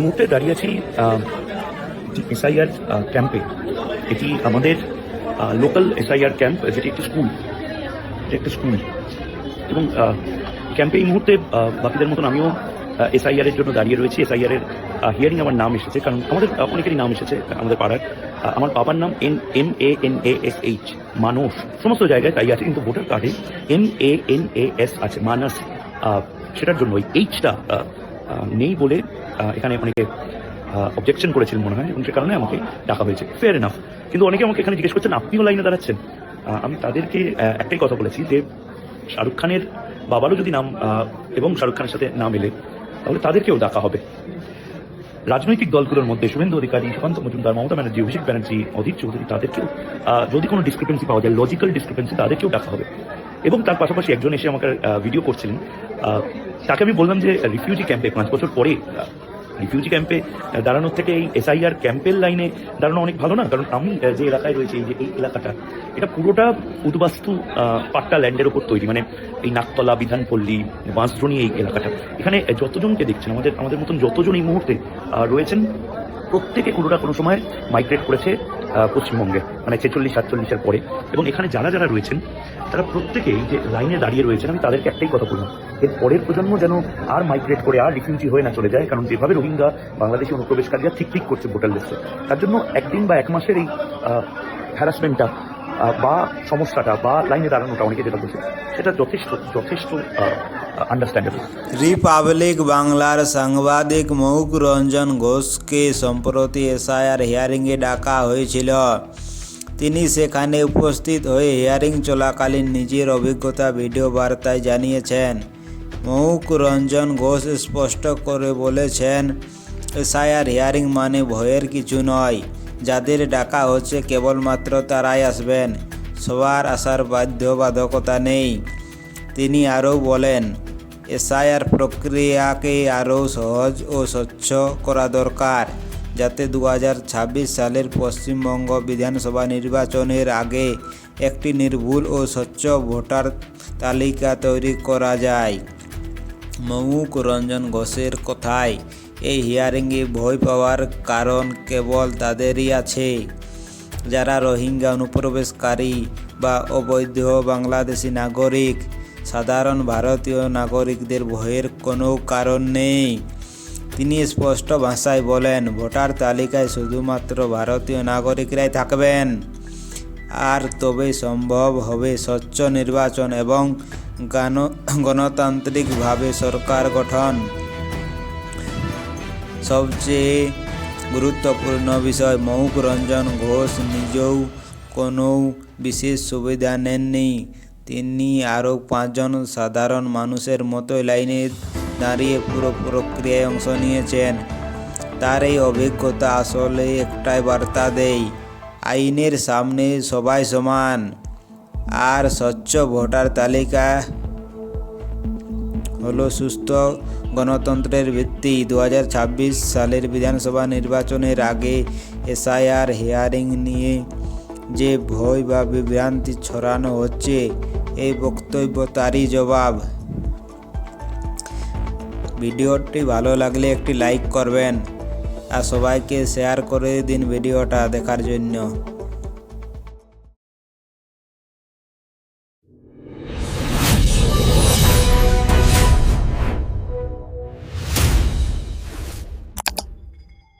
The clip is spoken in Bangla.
মুহূর্তে দাঁড়িয়ে আছি এসআইআর ক্যাম্পে। এটি আমাদের লোকাল এসআইআর ক্যাম্প, যেটি একটি স্কুল এবং ক্যাম্পে এই মুহূর্তে বাকিদের মতন আমিও এসআইআর এর জন্য দাঁড়িয়ে রয়েছি। এসআইআর এর হিয়ারিং আমার নাম এসেছে, কারণ আমাদের অনেকেরই নাম এসেছে আমাদের পাড়ার। আমার বাবার নাম MANASH, মানস। সমস্ত জায়গায় তাই আছে, কিন্তু ভোটার কার্ডে MANAS আছে, মানস। সেটার জন্য ওই এইচটা নেই বলে এখানে অনেকে অবজেকশন করেছিলেন মনে হয়, এবং সে কারণে আমাকে ডাকা হয়েছে। Fair enough. কিন্তু অনেকে আমাকে এখানে জিজ্ঞেস করছেন আপনিও লাইনে দাঁড়াচ্ছেন। আমি তাদেরকে একটাই কথা বলেছি যে শাহরুখ খানের বাবারও যদি নাম এবং শাহরুখ খানের সাথে নাম এলে তাহলে তাদেরকেও ডাকা হবে। রাজনৈতিক দলগুলোর মধ্যে শুভেন্দু অধিকারী, সুকান্ত মজুমদার, মমতা ব্যানার্জি, অভিষেক ব্যানার্জি, অধীর চৌধুরী, তাদেরকেও যদি কোনো ডিসক্রিপেন্সি পাওয়া যায়, লজিক্যাল ডিসক্রিপেন্সি, তাদেরকেও ডাকা হবে। এবং তার পাশাপাশি একজন এসে আমাকে ভিডিও করছিলেন, তাকে আমি বললাম যে রিফিউজি ক্যাম্পে 5 বছর পরে রিফিউজি ক্যাম্পে দাঁড়ানোর থেকে এই এসআইআর ক্যাম্পের লাইনে দাঁড়ানো অনেক ভালো না? কারণ আমি যে এলাকায় রয়েছে, এই এলাকাটা, এটা পুরোটা উদ্বাস্তু পাট্টা ল্যান্ডের ওপর তৈরি। মানে এই নাকতলা, বিধানপল্লী, বাঁশদ্রোণী, এই এলাকাটা, এখানে যতজনকে দেখছেন, আমাদের মতন যতজন এই মুহূর্তে রয়েছেন, প্রত্যেকে কোনো সময় মাইগ্রেট করেছে পশ্চিমবঙ্গে, মানে 46-47-এর পরে। এবং এখানে যারা রয়েছেন তারা প্রত্যেকেই যে লাইনে দাঁড়িয়ে রয়েছেন, আমি তাদেরকে একটাই কথা বললাম, এর পরের প্রজন্ম যেন আর মাইগ্রেট করে আর রিফিউজি হয়ে না চলে যায়। কারণ যেভাবে রোহিঙ্গা, বাংলাদেশি অনুপ্রবেশকারীরা ঠিক করছে ভোটার লিস্টে, তার জন্য একদিন বা 1 মাসের এই হ্যারাসমেন্টটা বা সমস্যাটা বা লাইনে দাঁড়ানোটা, অনেকে যেটা বলছে, সেটা যথেষ্ট আন্ডারস্ট্যান্ডেবল। রিপাবলিক বাংলার সাংবাদিক মহুক রঞ্জন ঘোষকে সম্প্রতি এসআইআর হিয়ারিংয়ে ডাকা হয়েছিল। তিনি সেখানে উপস্থিত হয়ে হিয়ারিং চলাকালীন নিজের অভিজ্ঞতা ভিডিও বার্তায় জানিয়েছেন। মহুক রঞ্জন ঘোষ স্পষ্ট করে বলেছেন, এসআইআর হিয়ারিং মানে ভয়ের কিছু নয়। যাদের ডাকা হচ্ছে কেবলমাত্র তারাই আসবেন, সবার আসার বাধ্যবাধকতা নেই। তিনি আরও বলেন, এসআইআর প্রক্রিয়াকে আরও সহজ ও স্বচ্ছ করা দরকার, যাতে 2026 সালের পশ্চিমবঙ্গ বিধানসভা নির্বাচনের আগে একটি নির্ভুল ও স্বচ্ছ ভোটার তালিকা তৈরি করা যায়। মহুক রঞ্জন ঘোষের কথায়, এই হিয়ারিংয়ে ভয় পাওয়ার কারণ কেবল তাদেরই আছে যারা রোহিঙ্গা অনুপ্রবেশকারী বা অবৈধ বাংলাদেশি নাগরিক। সাধারণ ভারতীয় নাগরিকদের ভয়ের কোনো কারণ নেই। তিনি স্পষ্ট ভাষায় বলেন, ভোটার তালিকায় শুধুমাত্র ভারতীয় নাগরিকরাই থাকবেন, আর তবেই সম্ভব হবে স্বচ্ছ নির্বাচন এবং গণতান্ত্রিকভাবে সরকার গঠন। সবচেয়ে গুরুত্বপূর্ণ বিষয়, মহুক রঞ্জন ঘোষ নিজেও কোনো বিশেষ সুবিধা নেননি। তিনি আরও 5 জন সাধারণ মানুষের মতোই লাইনে দাঁড়িয়ে পুরো প্রক্রিয়ায় অংশ নিয়েছেন। তার এই অভিজ্ঞতা আসলে একটাই বার্তা দেয়, আইনের সামনে সবাই সমান, আর স্বচ্ছ ভোটার তালিকা হলো সুস্থ গণতন্ত্রের ভিত্তি। 2026 সালের বিধানসভা নির্বাচনের আগে এসআইআর হিয়ারিং নিয়ে যে ভয় বা বিভ্রান্তি ছড়ানো হচ্ছে, এই বক্তব্য তারই জবাব। ভিডিওটি ভালো লাগলে একটি লাইক করবেন আর সবাইকে শেয়ার করে দিন ভিডিওটা দেখার জন্য।